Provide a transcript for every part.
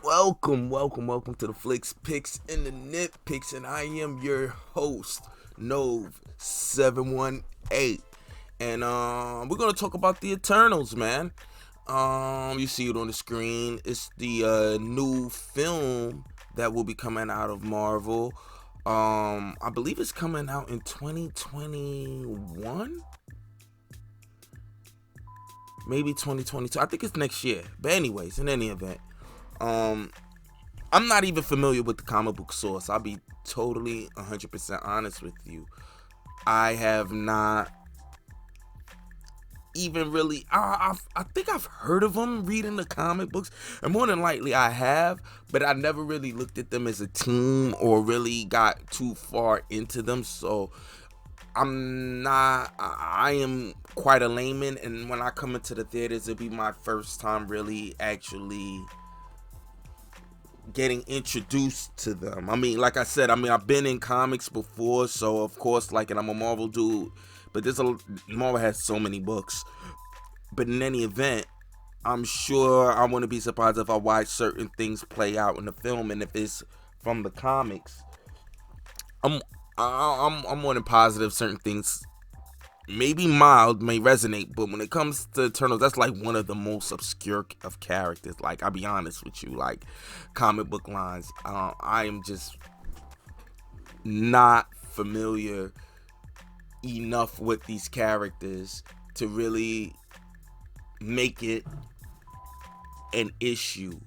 Welcome to the Flicks Picks and the Nitpicks, and I am your host, Nove718. And we're gonna talk about the Eternals, man. You see it on the screen. It's the new film that will be coming out of Marvel. I believe it's coming out in 2021, maybe 2022. I think it's next year. But anyways, in any event, um, I'm not even familiar with the comic book source. I'll be totally 100% honest with you. I have not even really. I think I've heard of them reading the comic books, and more than likely I have, but I never really looked at them as a team or really got too far into them. So I'm not. I am quite a layman, and when I come into the theaters, it'll be my first time really actually getting introduced to them. I mean, like I said, I've been in comics before, so of course, and I'm a Marvel dude, but Marvel has so many books. But in any event, I'm sure I wouldn't be surprised if I watch certain things play out in the film, and if it's from the comics, I'm I'm more than positive certain things maybe mild may resonate, but when it comes to Eternals, that's like one of the most obscure of characters. Like, I'll be honest with you, like comic book lines, I am just not familiar enough with these characters to really make it an issue.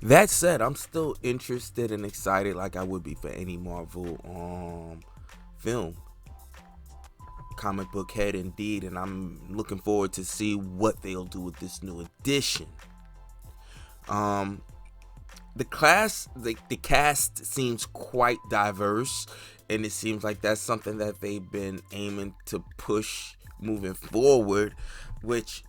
That said, I'm still interested and excited like I would be for any Marvel film. Comic book head indeed, and I'm looking forward to see what they'll do with this new edition. Um, the cast seems quite diverse, and it seems like that's something that they've been aiming to push moving forward. Which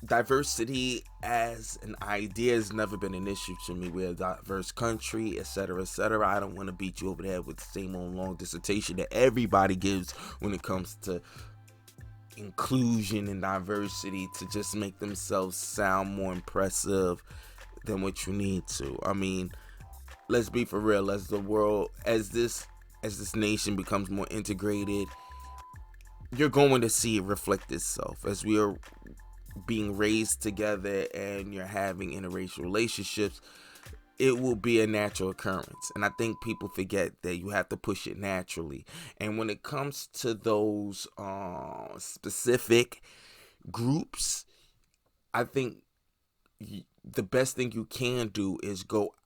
diversity as an idea has never been an issue to me. We're a diverse country, etc., etc. I don't want to beat you over the head with the same old long dissertation that everybody gives when it comes to inclusion and diversity to just make themselves sound more impressive than what you need to. I mean, let's be for real. As this nation becomes more integrated, you're going to see it reflect itself as we are being raised together and you're having interracial relationships. It will be a natural occurrence, and I think people forget that you have to push it naturally. And when it comes to those specific groups, I think the best thing you can do is go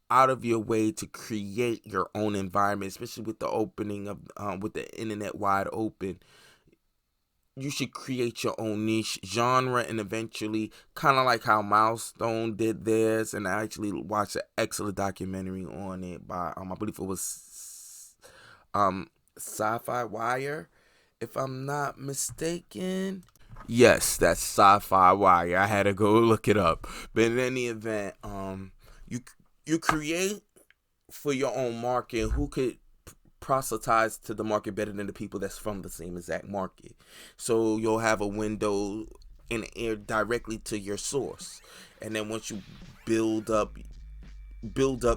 out of your way to create your own environment, especially with the opening of with the internet wide open. You should create your own niche genre, and eventually, kind of like how Milestone did theirs. And I actually watched an excellent documentary on it by I believe it was Sci-Fi Wire, if I'm not mistaken. Yes, that's Sci-Fi Wire. I had to go look it up. But in any event, you you create for your own market who could proselytize to the market better than the people that's from the same exact market. So you'll have a window in air directly to your source. And then once you build up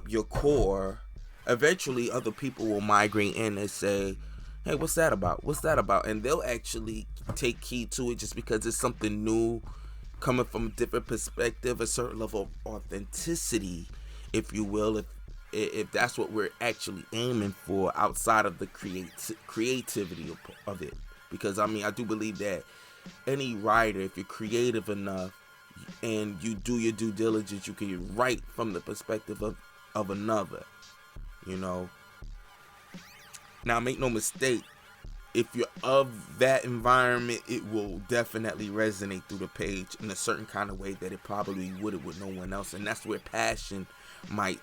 your core, eventually other people will migrate in and say, "Hey, what's that about? What's that about?" And they'll actually take heed to it just because it's something new coming from a different perspective, a certain level of authenticity, if you will, if that's what we're actually aiming for outside of the creativity of it. Because I do believe that any writer, if you're creative enough and you do your due diligence, you can write from the perspective of another, you know. Now, make no mistake, if you're of that environment, it will definitely resonate through the page in a certain kind of way that it probably would with no one else. And that's where passion might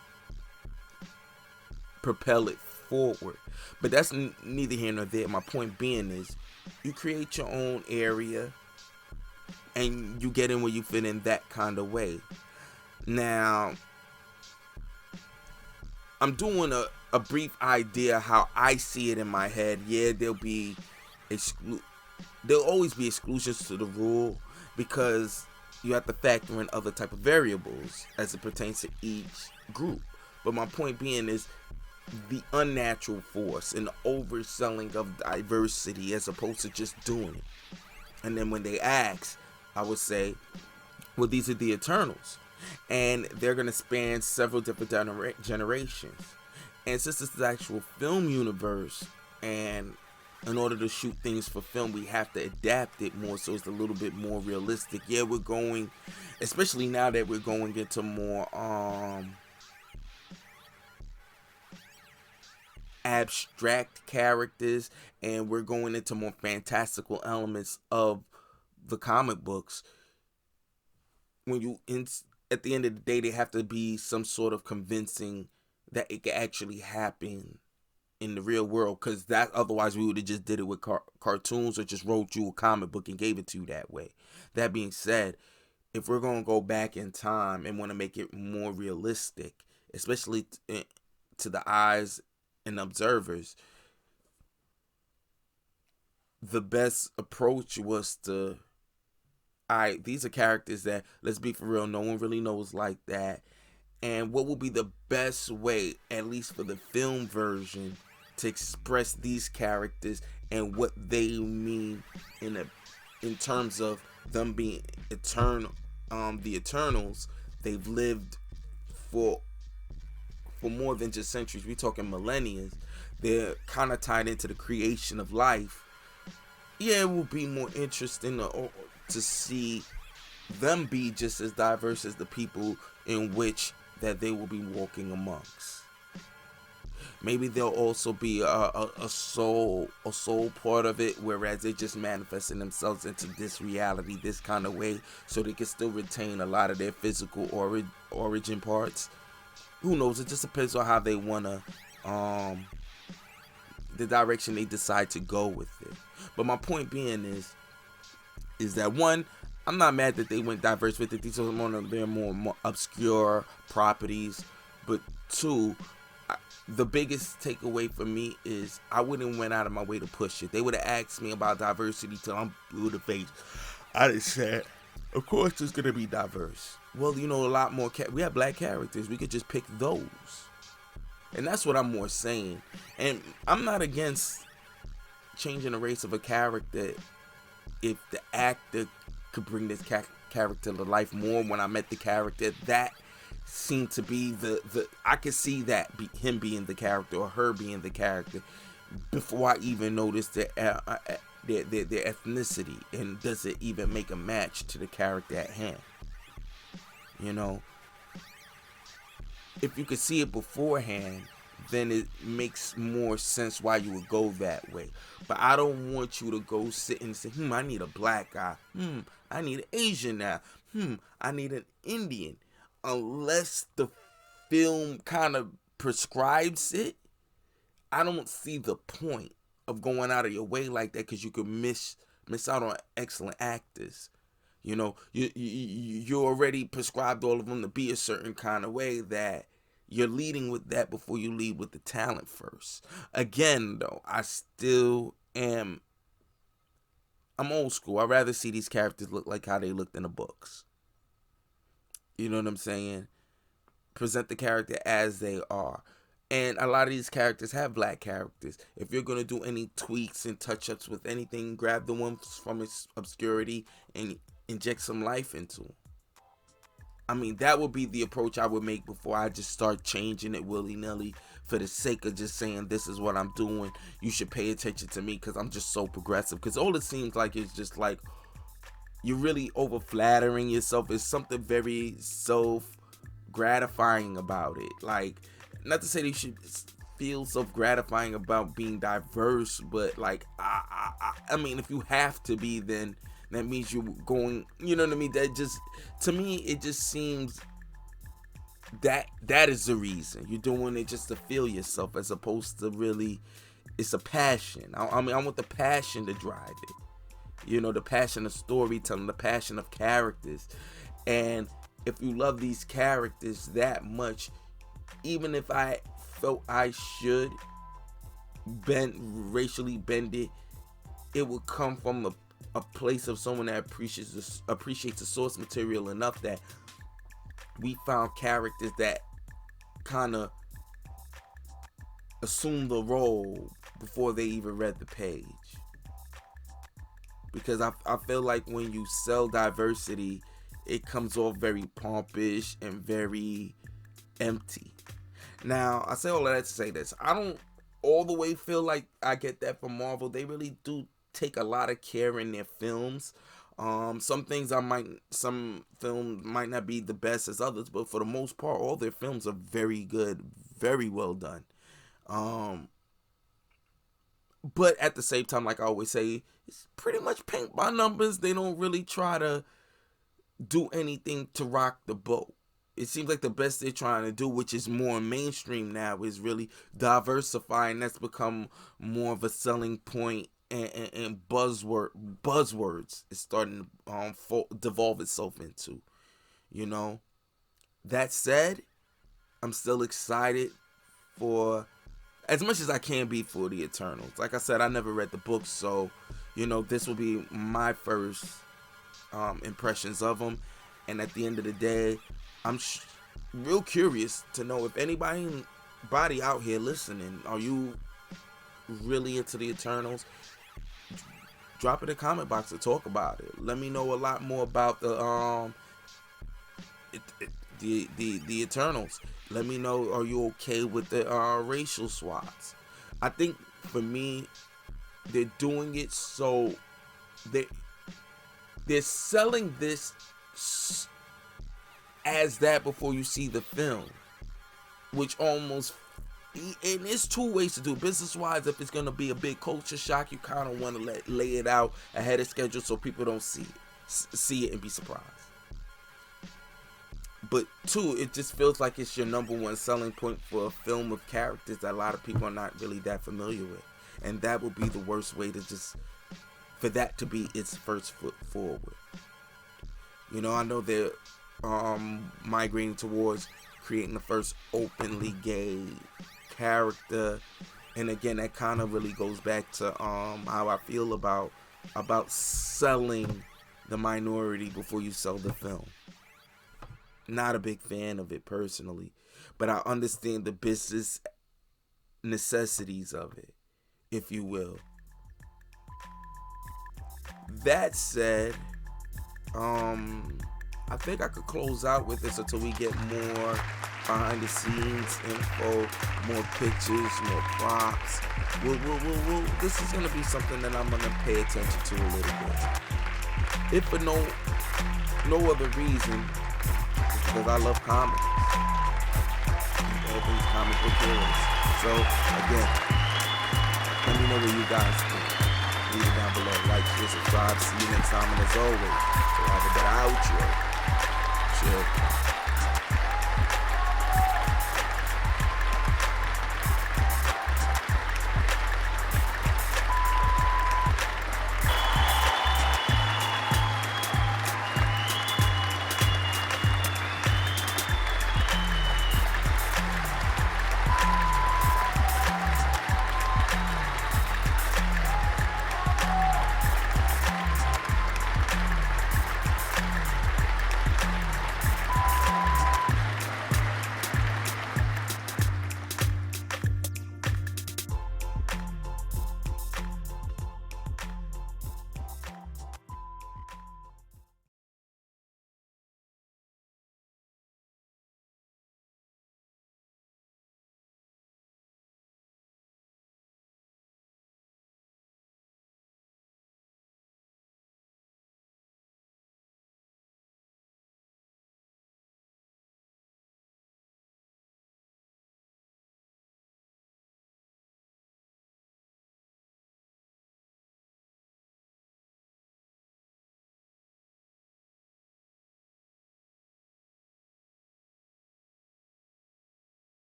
propel it forward. But that's neither here nor there. My point being is, you create your own area and you get in where you fit in that kind of way. Now, I'm doing a brief idea how I see it in my head. Yeah, there'll always be exclusions to the rule, because you have to factor in other type of variables as it pertains to each group. But my point being is the unnatural force and the overselling of diversity as opposed to just doing it. And then when they ask, I would say, well, these are the Eternals, and they're going to span several different generations. And since it's the actual film universe, and in order to shoot things for film, we have to adapt it more so it's a little bit more realistic. Yeah, we're going, especially now that we're going into more abstract characters, and we're going into more fantastical elements of the comic books. When you at the end of the day, they have to be some sort of convincing that it can actually happen in the real world, because that otherwise we would have just did it with cartoons or just wrote you a comic book and gave it to you that way. That being said, if we're going to go back in time and want to make it more realistic, especially to the eyes and observers, the best approach was to, alright, these are characters that, let's be for real, no one really knows like that. And what will be the best way, at least for the film version, to express these characters and what they mean in terms of them being eternal, the Eternals. They've lived for more than just centuries. We're talking millennia. They're kind of tied into the creation of life. Yeah, it will be more interesting to see them be just as diverse as the people in which that they will be walking amongst. Maybe there'll also be a soul part of it, whereas they just manifesting themselves into this reality this kind of way, so they can still retain a lot of their physical origin parts. Who knows? It just depends on how they wanna, the direction they decide to go with it. But my point being is that one, I'm not mad that they went diverse with it. These are one of their more obscure properties. But two, the biggest takeaway for me is I wouldn't went out of my way to push it. They would have asked me about diversity till I'm blue in the face. I just said, of course it's gonna be diverse. Well, you know, a lot more. We have black characters. We could just pick those, and that's what I'm more saying. And I'm not against changing the race of a character if the actor could bring this character to life more. When I met the character, that seemed to be the I could see that him being the character or her being the character before I even noticed their ethnicity, and does it even make a match to the character at hand. You know, if you could see it beforehand, then it makes more sense why you would go that way. But I don't want you to go sit and say, I need a black guy. I need an Asian now. I need an Indian. Unless the film kind of prescribes it, I don't see the point of going out of your way like that, because you could miss out on excellent actors. You know, you already prescribed all of them to be a certain kind of way, that you're leading with that before you lead with the talent first. Again, though, I'm old school. I'd rather see these characters look like how they looked in the books. You know what I'm saying? Present the character as they are. And a lot of these characters have black characters. If you're going to do any tweaks and touch-ups with anything, grab the ones from its obscurity and inject some life into them. I mean, that would be the approach I would make before I just start changing it willy-nilly for the sake of just saying, this is what I'm doing. You should pay attention to me because I'm just so progressive. Because all it seems like is just like you're really over-flattering yourself. It's something very self-gratifying about it. Like, not to say they should feel self-gratifying about being diverse, but like, I mean, if you have to be, then that means you're going, you know what I mean? That just, to me, it just seems that is the reason. You're doing it just to feel yourself, as opposed to really, it's a passion. I mean, I want the passion to drive it. You know, the passion of storytelling, the passion of characters. And if you love these characters that much, even if I felt I should racially bend it, it would come from a place of someone that appreciates the source material enough that we found characters that kind of assume the role before they even read the page. Because I feel like when you sell diversity, it comes off very pompous and very empty. Now, I say all of that to say this. I don't all the way feel like I get that from Marvel. They really do take a lot of care in their films. Some films might not be the best as others, but for the most part, all their films are very good, very well done. But at the same time, like I always say, it's pretty much paint by numbers. They don't really try to do anything to rock the boat. It seems like the best they're trying to do, which is more mainstream now, is really diversifying. That's become more of a selling point, and buzzwords is starting to devolve itself into. You know. That said, I'm still excited for as much as I can be for the Eternals. Like I said, I never read the books, so this will be my first impressions of them. And at the end of the day, I'm real curious to know if anybody out here listening, are you really into the Eternals? Drop it in the comment box to talk about it. Let me know a lot more about the Eternals. Let me know, are you okay with the racial swaps? I think for me, they're doing it so they're selling this as that before you see the film, which almost, and it's two ways to do business wise. If it's gonna be a big culture shock, you kind of want to lay it out ahead of schedule so people don't see it and be surprised. But two, it just feels like it's your number one selling point for a film of characters that a lot of people are not really that familiar with, and that would be the worst way to for that to be its first foot forward. I know they're migrating towards creating the first openly gay character, and again, that kind of really goes back to how I feel about selling the minority before you sell the film. Not a big fan of it personally, but I understand the business necessities of it, if you will. That said, I think I could close out with this until we get more behind the scenes info, more pictures, more props. This is gonna be something that I'm gonna pay attention to a little bit, if for no other reason, because I love comics. All these comic book heroes. So again, let me know what you guys think. Leave it down below. Like, share, subscribe. See you next time. And as always, so have a good outro. Chill.